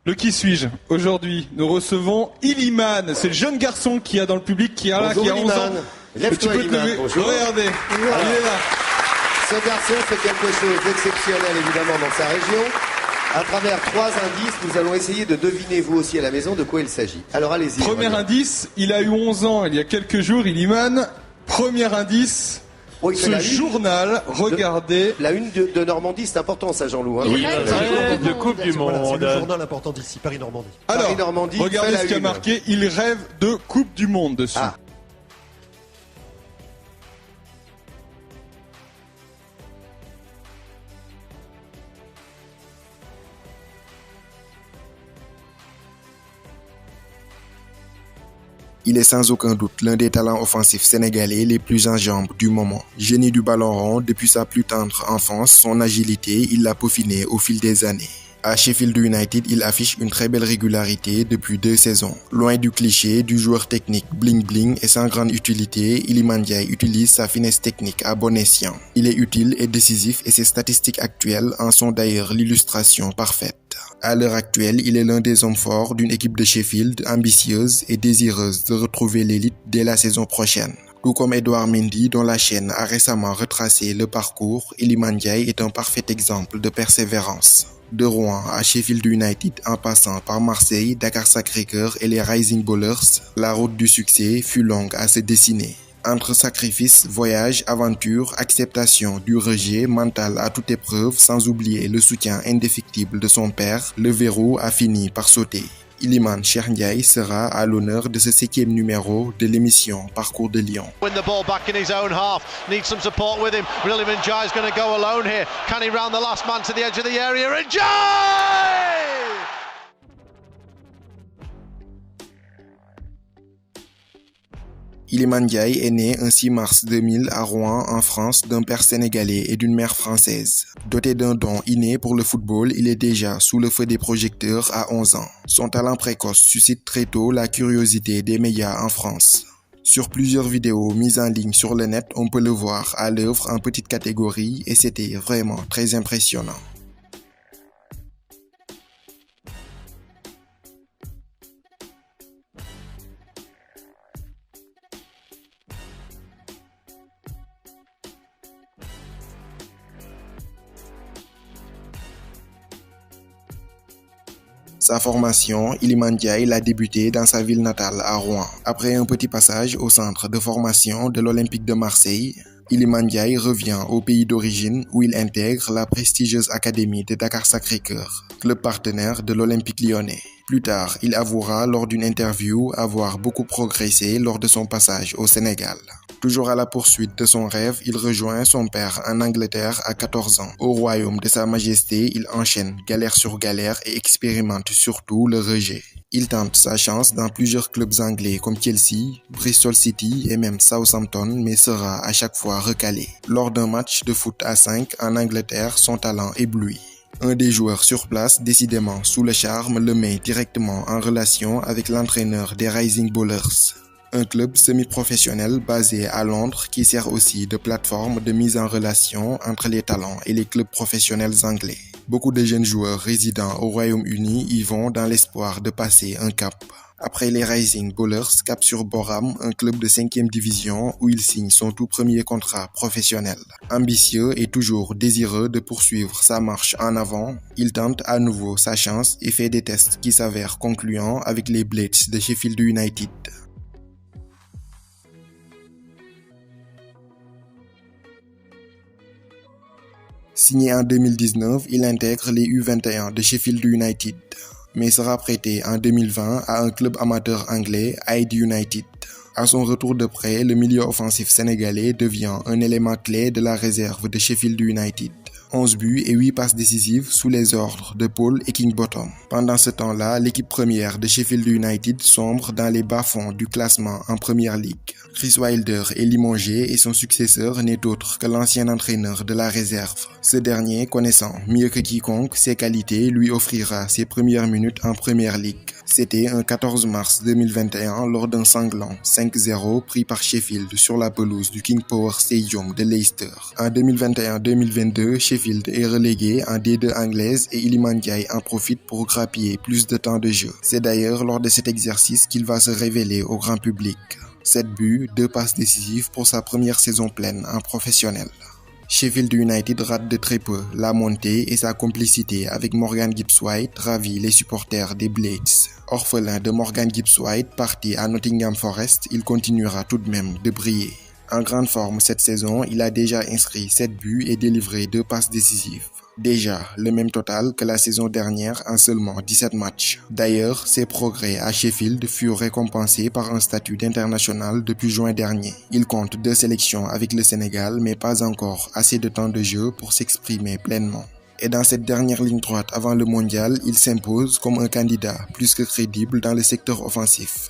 Le qui suis-je? Aujourd'hui, nous recevons Iliman. C'est le jeune garçon qui a dans le public qui a là, qui a 11 ans. Lève-toi, Iliman. Bonjour. Regardez, il est là. Ce garçon fait quelque chose d'exceptionnel, évidemment, dans sa région. À travers 3 indices, nous allons essayer de deviner, vous aussi à la maison, de quoi il s'agit. Alors allez-y. Premier indice, il a eu 11 ans il y a quelques jours, Iliman. Premier indice, ce journal, regardez. La une de Normandie, c'est important ça, Jean-Loup. Hein. Oui, de Coupe du Monde. C'est le journal important d'ici, Paris-Normandie. Alors, Paris-Normandie, regardez ce qu'il y a marqué, il rêve de Coupe du Monde dessus. Ah. Il est sans aucun doute l'un des talents offensifs sénégalais les plus en jambes du moment. Génie du ballon rond, depuis sa plus tendre enfance, son agilité, il l'a peaufiné au fil des années. À Sheffield United, il affiche une très belle régularité depuis 2 saisons. Loin du cliché du joueur technique bling-bling et sans grande utilité, Iliman Ndiaye utilise sa finesse technique à bon escient. Il est utile et décisif et ses statistiques actuelles en sont d'ailleurs l'illustration parfaite. À l'heure actuelle, il est l'un des hommes forts d'une équipe de Sheffield ambitieuse et désireuse de retrouver l'élite dès la saison prochaine. Tout comme Edouard Mendy, dont la chaîne a récemment retracé le parcours, Iliman Ndiaye est un parfait exemple de persévérance. De Rouen à Sheffield United en passant par Marseille, Dakar Sacré-Cœur et les Rising Ballers, la route du succès fut longue à se dessiner. Entre sacrifice, voyage, aventure, acceptation du rejet, mental à toute épreuve, sans oublier le soutien indéfectible de son père, le verrou a fini par sauter. Iliman Cheikh Ndiaye sera à l'honneur de ce 7e numéro de l'émission Parcours de Lion. Win the ball back in his own half. Needs some support with him. Iliman Ndiaye is going to go alone here. Can he round the last man to the edge of the area? Ndiaye! Iliman Ndiaye est né un 6 mars 2000 à Rouen, en France, d'un père sénégalais et d'une mère française. Doté d'un don inné pour le football, il est déjà sous le feu des projecteurs à 11 ans. Son talent précoce suscite très tôt la curiosité des médias en France. Sur plusieurs vidéos mises en ligne sur le net, on peut le voir à l'œuvre en petite catégorie et c'était vraiment très impressionnant. Sa formation, Iliman Ndiaye l'a débuté dans sa ville natale à Rouen. Après un petit passage au centre de formation de l'Olympique de Marseille, Iliman Ndiaye revient au pays d'origine où il intègre la prestigieuse académie de Dakar Sacré-Cœur, club partenaire de l'Olympique lyonnais. Plus tard, il avouera lors d'une interview avoir beaucoup progressé lors de son passage au Sénégal. Toujours à la poursuite de son rêve, il rejoint son père en Angleterre à 14 ans. Au royaume de Sa Majesté, il enchaîne galère sur galère et expérimente surtout le rejet. Il tente sa chance dans plusieurs clubs anglais comme Chelsea, Bristol City et même Southampton, mais sera à chaque fois recalé. Lors d'un match de foot à 5 en Angleterre, son talent éblouit. Un des joueurs sur place, décidément sous le charme, le met directement en relation avec l'entraîneur des Rising Ballers, un club semi-professionnel basé à Londres qui sert aussi de plateforme de mise en relation entre les talents et les clubs professionnels anglais. Beaucoup de jeunes joueurs résidant au Royaume-Uni y vont dans l'espoir de passer un cap. Après les Rising Ballers, cap sur Boram, un club de 5e division où il signe son tout premier contrat professionnel. Ambitieux et toujours désireux de poursuivre sa marche en avant, il tente à nouveau sa chance et fait des tests qui s'avèrent concluants avec les Blades de Sheffield United. Signé en 2019, il intègre les U21 de Sheffield United, mais sera prêté en 2020 à un club amateur anglais, Hyde United. À son retour de prêt, le milieu offensif sénégalais devient un élément clé de la réserve de Sheffield United. 11 buts et 8 passes décisives sous les ordres de Paul Heckingbottom. Pendant ce temps-là, l'équipe première de Sheffield United sombre dans les bas-fonds du classement en Premier League. Chris Wilder est limogé et son successeur n'est autre que l'ancien entraîneur de la réserve. Ce dernier, connaissant mieux que quiconque ses qualités, lui offrira ses premières minutes en Premier League. C'était un 14 mars 2021 lors d'un sanglant 5-0 pris par Sheffield sur la pelouse du King Power Stadium de Leicester. En 2021-2022, Sheffield est relégué en D2 anglaise et Iliman Ndiaye en profite pour grappiller plus de temps de jeu. C'est d'ailleurs lors de cet exercice qu'il va se révéler au grand public. 7 buts, 2 passes décisives pour sa première saison pleine en professionnel. Sheffield United rate de très peu la montée et sa complicité avec Morgan Gibbs-White ravit les supporters des Blades. Orphelin de Morgan Gibbs-White parti à Nottingham Forest, il continuera tout de même de briller. En grande forme cette saison, il a déjà inscrit 7 buts et délivré 2 passes décisives. Déjà le même total que la saison dernière en seulement 17 matchs. D'ailleurs, ses progrès à Sheffield furent récompensés par un statut d'international depuis juin dernier. Il compte 2 sélections avec le Sénégal, mais pas encore assez de temps de jeu pour s'exprimer pleinement. Et dans cette dernière ligne droite avant le mondial, il s'impose comme un candidat plus que crédible dans le secteur offensif.